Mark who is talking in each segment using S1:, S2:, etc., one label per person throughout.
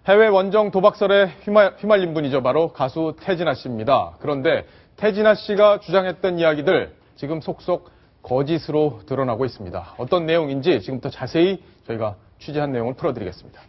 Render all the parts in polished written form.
S1: 해외 원정 도박설에 휘말린 분이죠. 바로 가수 태진아 씨입니다. 그런데 태진아 씨가 주장했던 이야기들 지금 속속 거짓으로 드러나고 있습니다. 어떤 내용인지 지금부터 자세히 저희가 취재한 내용을 풀어드리겠습니다.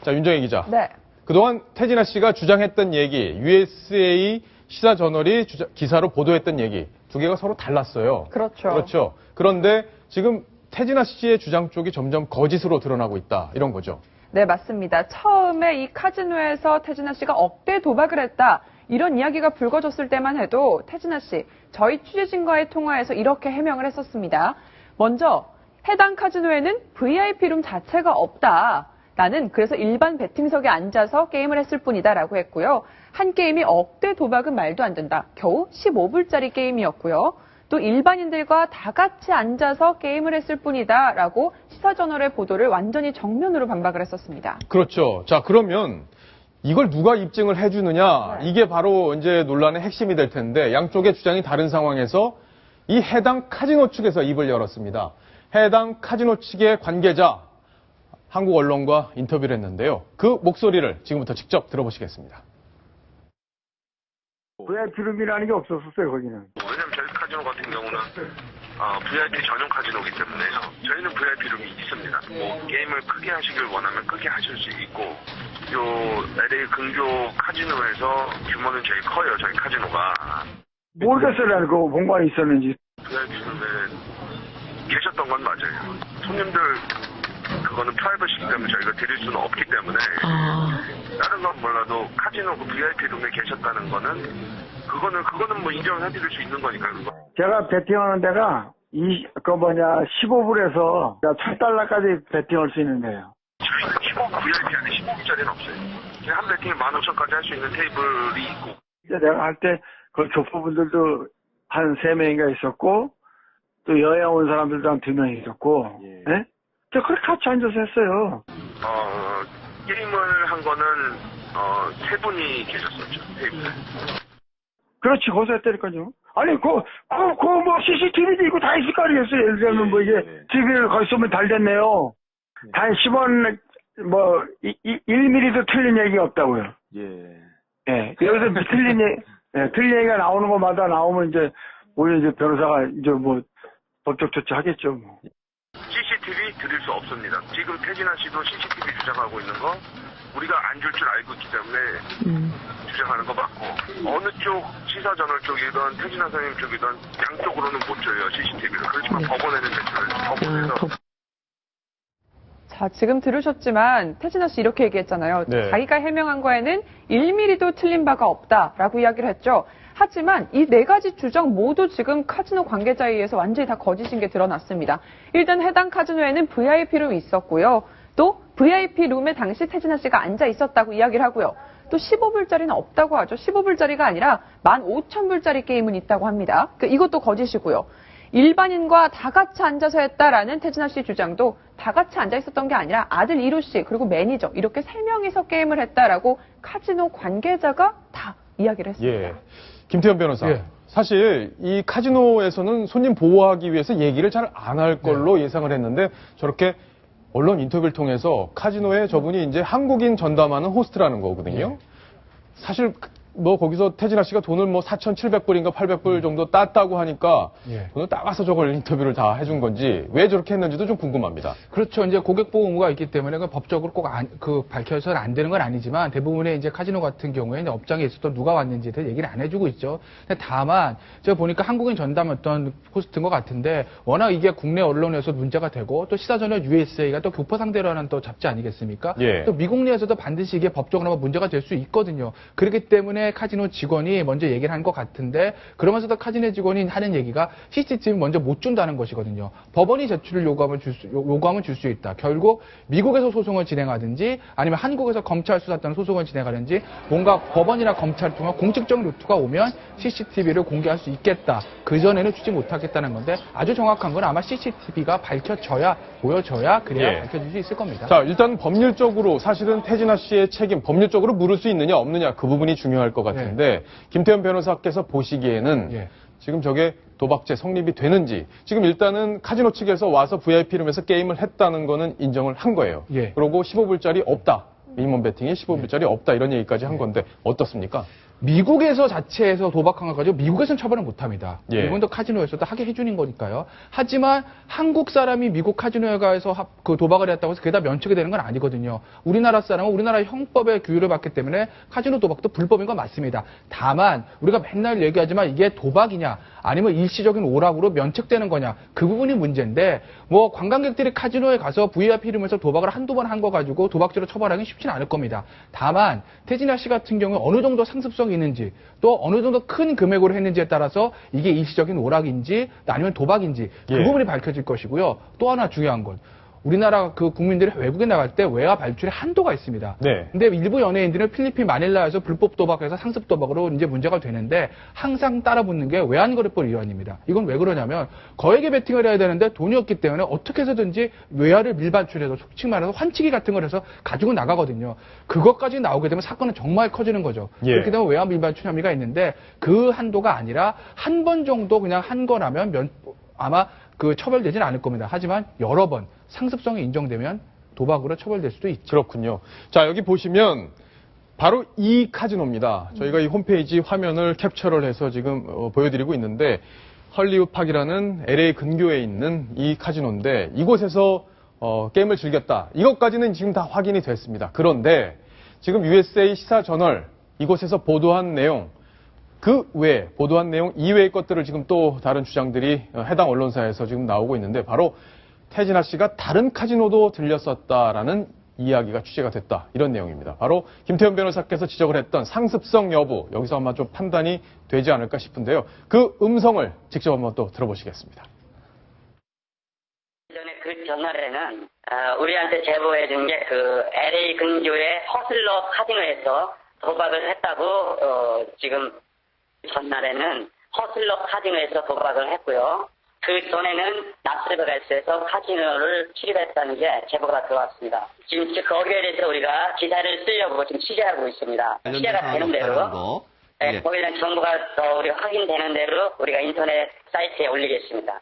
S1: 자, 윤정혜 기자.
S2: 네.
S1: 그동안 태진아 씨가 주장했던 얘기, USA 시사저널이 기사로 보도했던 얘기 두 개가 서로 달랐어요.
S2: 그렇죠.
S1: 그런데 지금 태진아 씨의 주장 쪽이 점점 거짓으로 드러나고 있다. 이런 거죠.
S2: 네, 맞습니다. 처음에 이 카지노에서 태진아 씨가 억대 도박을 했다. 이런 이야기가 불거졌을 때만 해도 태진아 씨, 저희 취재진과의 통화에서 이렇게 해명을 했었습니다. 먼저 해당 카지노에는 VIP룸 자체가 없다. 나는 그래서 일반 베팅석에 앉아서 게임을 했을 뿐이다 라고 했고요. 한 게임이 억대 도박은 말도 안 된다. 겨우 15불짜리 게임이었고요. 또 일반인들과 다 같이 앉아서 게임을 했을 뿐이다 라고 시사저널의 보도를 완전히 정면으로 반박을 했었습니다.
S1: 그렇죠. 자, 그러면 이걸 누가 입증을 해주느냐, 이게 바로 이제 논란의 핵심이 될 텐데 양쪽의 주장이 다른 상황에서 이 해당 카지노 측에서 입을 열었습니다. 해당 카지노 측의 관계자, 한국 언론과 인터뷰를 했는데요. 그 목소리를 지금부터 직접 들어보시겠습니다.
S3: VIP룸이라는 게 없었어요, 거기는.
S4: 왜냐면 저희 카지노 같은 경우는 VIP 전용 카지노이기 때문에요. 저희는 VIP룸이 있습니다. 뭐 게임을 크게 하시길 원하면 크게 하실 수 있고, 요 LA 근교 카지노에서 규모는 제일 커요, 저희 카지노가.
S3: 모르겠어요, 나는 그 공간에 있었는지.
S4: VIP룸에 계셨던 건 맞아요. 손님들 그거는 프라이버시기 때문에 저희가 드릴 수는 없기 때문에 다른 건 몰라도 카지노 그 VIP룸에 계셨다는 거는 그거는 뭐 인정해드릴 수 있는 거니까요. 그거.
S3: 제가 베팅하는 데가 15불에서 1,000달러까지 베팅할 수 있는 데예요.
S4: 저희는 15 VIP 안에 15불짜리는 없어요. 그냥 한 베팅에 15,000까지 할 수 있는 테이블이 있고.
S3: 이제 내가 할 때 그 교포분들도 한 3명인가 있었고 또 여행 온 사람들도 한 2명 있었고. 네? 저 그렇게 같이 앉아서 했어요.
S4: 게임을 한 거는 3분이 계셨었죠, 테이블에.
S3: 그렇지, 거기서 했다니까요. 아니, 뭐 CCTV도 있고 다 있을 거 아니겠어요. 예를 들면 뭐 이게 TV를 거기 쏘면 잘 됐네요. 단 10원, 1mm도 틀린 얘기가 없다고요. 예. 여기서 틀린 얘기가 나오는 것마다 나오면 이제, 오히려 이제 변호사가 이제 뭐, 법적 조치 하겠죠, 뭐.
S4: CCTV 드릴 수 없습니다. 지금 태진아 씨도 CCTV 주장하고 있는 거 우리가 안 줄 줄 알고 있기 때문에 주장하는 거 맞고 어느 쪽 시사저널 쪽이든 태진아 선생님 쪽이든 양쪽으로는 못 줘요 CCTV를. 그렇지만 법원에는 제출을 법원에서.
S2: 자, 지금 들으셨지만 태진아 씨 이렇게 얘기했잖아요.
S1: 네.
S2: 자기가 해명한 거에는 1mm도 틀린 바가 없다라고 이야기를 했죠. 하지만 이 네 가지 주장 모두 지금 카지노 관계자에 의해서 완전히 다 거짓인 게 드러났습니다. 일단 해당 카지노에는 VIP룸이 있었고요. 또 VIP룸에 당시 태진아 씨가 앉아 있었다고 이야기를 하고요. 또 15불짜리는 없다고 하죠. 15불짜리가 아니라 15,000불짜리 게임은 있다고 합니다. 이것도 거짓이고요. 일반인과 다 같이 앉아서 했다라는 태진아 씨 주장도 다 같이 앉아 있었던 게 아니라 아들 이루 씨 그리고 매니저 이렇게 3명이서 게임을 했다라고 카지노 관계자가 다 이야기를 했습니다.
S1: 예. 김태현 변호사.
S5: 예.
S1: 사실 이 카지노에서는 손님 보호하기 위해서 얘기를 잘 안 할 걸로 예상을 했는데 저렇게 언론 인터뷰를 통해서 카지노에 저분이 이제 한국인 전담하는 호스트라는 거거든요. 사실 뭐 거기서 태진아 씨가 돈을 뭐 4,700불인가 800불 정도 땄다고 하니까 돈을 따가서 저걸 인터뷰를 다 해준 건지 왜 저렇게 했는지도 좀 궁금합니다.
S5: 그렇죠. 이제 고객 보호 의무가 있기 때문에 그 법적으로 꼭 밝혀서는 안 되는 건 아니지만 대부분의 이제 카지노 같은 경우에 이제 업장에 있었던 누가 왔는지에 대해 얘기를 안 해주고 있죠. 근데 다만 제가 보니까 한국인 전담 어떤 호스트인 것 같은데 워낙 이게 국내 언론에서 문제가 되고 또 시사저널 USA가 또 교포 상대로 하는 또 잡지 아니겠습니까?
S1: 예.
S5: 또 미국 내에서도 반드시 이게 법적으로 문제가 될 수 있거든요. 그렇기 때문에 카지노 직원이 먼저 얘기를 한 것 같은데 그러면서도 카지노 직원이 하는 얘기가 CCTV 먼저 못 준다는 것이거든요. 법원이 제출을 요구하면 줄 수 있다. 결국 미국에서 소송을 진행하든지 아니면 한국에서 검찰 수사단 소송을 진행하든지 뭔가 법원이나 검찰을 통한 공식적 루트가 오면 CCTV를 공개할 수 있겠다. 그전에는 주지 못하겠다는 건데 아주 정확한 건 아마 CCTV가 밝혀져야 보여져야 그래야 밝혀질 수 있을 겁니다.
S1: 자, 일단 법률적으로 사실은 태진아 씨의 책임 법률적으로 물을 수 있느냐 없느냐 그 부분이 중요할 것 같은데 김태현 변호사께서 보시기에는 지금 저게 도박죄 성립이 되는지 지금 일단은 카지노 측에서 와서 VIP룸에서 게임을 했다는 거는 인정을 한 거예요. 그리고 15불짜리 없다. 미니멈 베팅이 15불짜리 없다 이런 얘기까지 한 건데 어떻습니까?
S5: 미국에서 자체에서 도박한 걸 가지고 미국에서는 처벌을 못 합니다.
S1: 예.
S5: 일본도 카지노에서도 하게 해주는 거니까요. 하지만 한국 사람이 미국 카지노에 가서 그 도박을 했다고 해서 그게 다 면책이 되는 건 아니거든요. 우리나라 사람은 우리나라 형법의 규율을 받기 때문에 카지노 도박도 불법인 건 맞습니다. 다만 우리가 맨날 얘기하지만 이게 도박이냐 아니면 일시적인 오락으로 면책되는 거냐 그 부분이 문제인데 뭐 관광객들이 카지노에 가서 VIP 이름에서 도박을 한두 번 한 거 가지고 도박죄로 처벌하기 쉽지는 않을 겁니다. 다만 태진아 씨 같은 경우에 어느 정도 상습성이 있는지 또 어느 정도 큰 금액으로 했는지에 따라서 이게 일시적인 오락인지 아니면 도박인지 그
S1: 예.
S5: 부분이 밝혀질 것이고요. 또 하나 중요한 건 우리나라 그 국민들이 외국에 나갈 때 외화 발출에 한도가 있습니다.
S1: 네.
S5: 근데 일부 연예인들은 필리핀 마닐라에서 불법 도박해서 상습 도박으로 이제 문제가 되는데 항상 따라붙는 게 외환거래법 위반입니다. 이건 왜 그러냐면 거액의 베팅을 해야 되는데 돈이 없기 때문에 어떻게 해서든지 외화를 밀반출해서 솔직히 말해서 환치기 같은 걸 해서 가지고 나가거든요. 그것까지 나오게 되면 사건은 정말 커지는 거죠.
S1: 예.
S5: 그렇게 되면 외화 밀반출 혐의가 있는데 그 한도가 아니라 한 번 정도 그냥 한 거라면 아마 그 처벌되지는 않을 겁니다. 하지만 여러 번 상습성이 인정되면 도박으로 처벌될 수도 있죠.
S1: 그렇군요. 자, 여기 보시면 바로 이 카지노입니다. 저희가 이 홈페이지 화면을 캡처를 해서 지금 보여드리고 있는데 헐리우드팍이라는 LA 근교에 있는 이 카지노인데 이곳에서 게임을 즐겼다. 이것까지는 지금 다 확인이 됐습니다. 그런데 지금 USA 시사저널 이곳에서 보도한 내용 그 외에 보도한 내용 이외의 것들을 지금 또 다른 주장들이 해당 언론사에서 지금 나오고 있는데 바로 태진아 씨가 다른 카지노도 들렸었다라는 이야기가 취재가 됐다. 이런 내용입니다. 바로 김태현 변호사께서 지적을 했던 상습성 여부 여기서 아마 좀 판단이 되지 않을까 싶은데요. 그 음성을 직접 한번 또 들어보시겠습니다.
S6: 전에 그 전날에는 우리한테 제보해 준 게 그 LA 근교의 허슬러 카지노에서 도박을 했다고 지금 전날에는 허슬러 카지노에서 도박을 했고요. 그 전에는 라스베가스에서 카지노를 출입했다는 게 제보가 들어왔습니다. 지금 거기에 대해서 우리가 기사를 쓰려고 지금 취재하고 있습니다. 취재가 되는 대로 네, 거기에 대한 정보가 더 우리가 확인되는 대로 우리가 인터넷 사이트에 올리겠습니다.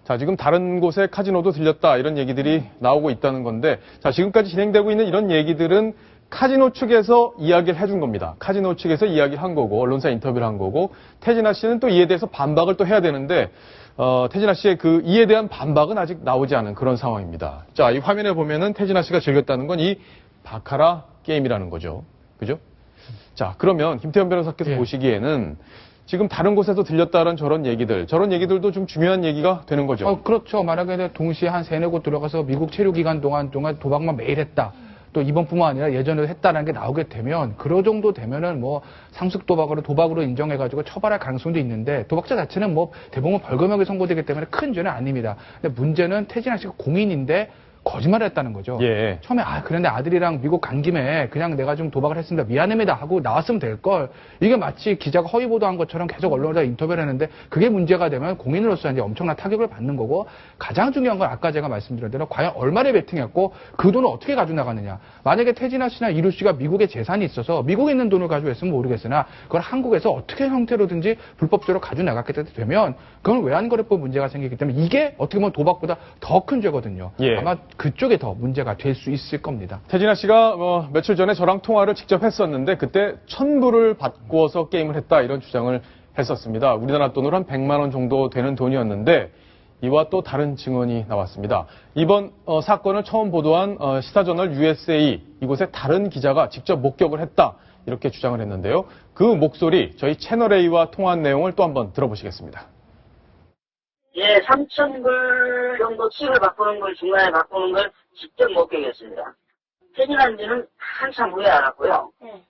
S1: 자, 지금 다른 곳에 카지노도 들렸다 이런 얘기들이 나오고 있다는 건데 자, 지금까지 진행되고 있는 이런 얘기들은 카지노 측에서 이야기를 해준 겁니다. 카지노 측에서 이야기를 한 거고 언론사 인터뷰를 한 거고 태진아 씨는 또 이에 대해서 반박을 또 해야 되는데 태진아 씨의 그 이에 대한 반박은 아직 나오지 않은 그런 상황입니다. 자, 이 화면에 보면은 태진아 씨가 즐겼다는 건 이 바카라 게임이라는 거죠. 그죠? 자, 그러면 김태현 변호사께서
S5: 예.
S1: 보시기에는 지금 다른 곳에서 들렸다는 저런 얘기들도 좀 중요한 얘기가 되는 거죠.
S5: 그렇죠. 만약에 동시에 한 3-4곳 들어가서 미국 체류 기간 동안 도박만 매일 했다. 또 이번뿐만 아니라 예전에도 했다는 게 나오게 되면 그 정도 되면은 뭐 상습 도박으로 인정해가지고 처벌할 가능성도 있는데 도박자 자체는 뭐 대부분 벌금형이 선고되기 때문에 큰 죄는 아닙니다. 근데 문제는 태진아 씨가 공인인데 거짓말을 했다는 거죠.
S1: 예.
S5: 처음에 그런데 아들이랑 미국 간 김에 그냥 내가 좀 도박을 했습니다. 미안합니다 하고 나왔으면 될 걸. 이게 마치 기자가 허위 보도한 것처럼 계속 언론에다 인터뷰를 했는데 그게 문제가 되면 공인으로서 이제 엄청난 타격을 받는 거고 가장 중요한 건 아까 제가 말씀드린 대로 과연 얼마를 베팅했고 그 돈을 어떻게 가지고 나가느냐. 만약에 태진아 씨나 이루 씨가 미국에 재산이 있어서 미국에 있는 돈을 가지고 했으면 모르겠으나 그걸 한국에서 어떻게 형태로든지 불법적으로 가지고 나갔게 되면 그건 외환거래법 문제가 생기기 때문에 이게 어떻게 보면 도박보다 더 큰 죄거든요.
S1: 예.
S5: 아마 그쪽에 더 문제가 될 수 있을 겁니다.
S1: 태진아 씨가 며칠 전에 저랑 통화를 직접 했었는데 그때 1,000불을 바꾸어서 게임을 했다 이런 주장을 했었습니다. 우리나라 돈으로 한 100만 원 정도 되는 돈이었는데 이와 또 다른 증언이 나왔습니다. 이번 사건을 처음 보도한 시사저널 USA 이곳에 다른 기자가 직접 목격을 했다 이렇게 주장을 했는데요. 그 목소리 저희 채널A와 통화한 내용을 또 한번 들어보시겠습니다.
S6: 예, 3,000불 정도 칩을 바꾸는 걸, 중간에 바꾸는 걸 직접 목격했습니다. 퇴진한 지는 한참 후에 알았고요.
S7: 네.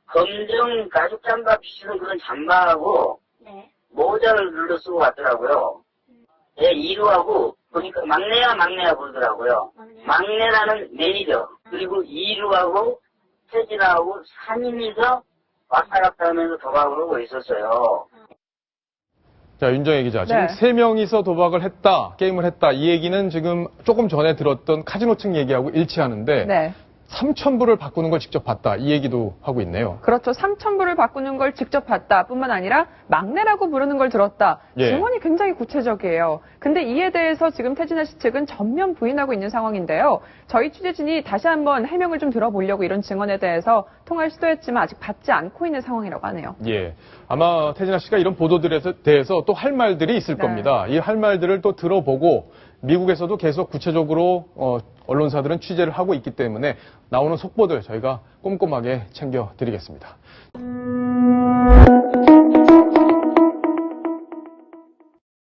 S6: 검정 가죽 잠바 비치는 그런 잠바하고
S7: 네.
S6: 모자를 눌러 쓰고 왔더라고요. 예, 이루하고 보니까 막내야 부르더라고요. 막내라는 매니저, 그리고 이루하고 퇴진하고 3인이서 왔다 갔다 하면서 도박을 하고 있었어요.
S1: 자, 윤정혜 기자. 지금
S2: 네.
S1: 3명이서 도박을 했다, 게임을 했다. 이 얘기는 지금 조금 전에 들었던 카지노 측 얘기하고 일치하는데
S2: 네.
S1: 3,000불을 바꾸는 걸 직접 봤다. 이 얘기도 하고 있네요.
S2: 그렇죠. 3,000불을 바꾸는 걸 직접 봤다 뿐만 아니라 막내라고 부르는 걸 들었다.
S1: 예.
S2: 증언이 굉장히 구체적이에요. 근데 이에 대해서 지금 태진아 씨 측은 전면 부인하고 있는 상황인데요. 저희 취재진이 다시 한번 해명을 좀 들어보려고 이런 증언에 대해서 통화를 시도했지만 아직 받지 않고 있는 상황이라고 하네요.
S1: 예. 아마 태진아 씨가 이런 보도들에 대해서 또 할 말들이 있을
S2: 네.
S1: 겁니다. 이 할 말들을 또 들어보고 미국에서도 계속 구체적으로 언론사들은 취재를 하고 있기 때문에 나오는 속보들 저희가 꼼꼼하게 챙겨드리겠습니다.